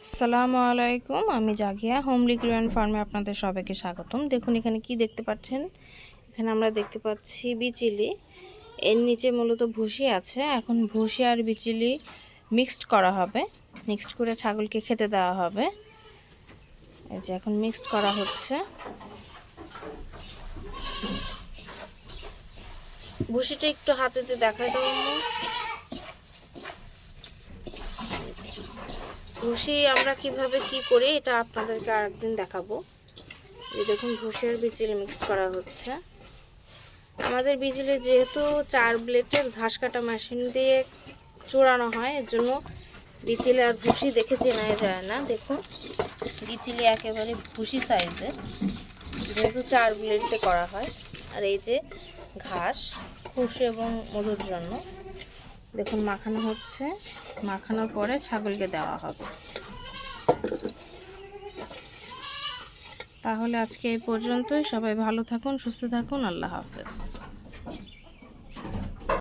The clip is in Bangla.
আসসালামু আলাইকুম, আমি জাগিয়া হোমলি কোরিয়ান ফার্মে আপনাদের সবাইকে স্বাগতম। দেখুন এখানে কি দেখতে পাচ্ছেন। এখানে আমরা দেখতে পাচ্ছি বিচিলি। এর নিচে মূলত ভুসি আছে। এখন ভুসি আর বিচিলি মিক্সড করা হবে, মিক্সড করে ছাগলকে খেতে দেওয়া হবে। এই যে এখন মিক্সড করা হচ্ছে। ভুসিটা একটু হাতেতে দেখাই দাও। ভুসি আমরা কিভাবে কি করি এটা আপনাদেরকে আরেকদিন দেখাবো। এই দেখুন ভুসি আর বিচিলি মিক্স করা হচ্ছে। আমাদের বিচিলি যেহেতু 4 ব্লেডের ঘাস কাটা মেশিন দিয়ে চড়ানো হয়, এর জন্য বিচিলি আর ভুসি দেখে চেনা যায় না। দেখুন বিচিলি একেবারে ভুসি সাইজের, যেহেতু 4 ব্লেডে করা হয়। আর এই যে ঘাস খুশি এবং মধুর জন্য দেখুন মাখানো হচ্ছে। মাখানোর পরে ছাগলকে দেওয়া হবে। তাহলে আজকে এই পর্যন্তই। সবাই ভালো থাকুন, সুস্থ থাকুন। আল্লাহ হাফেজ।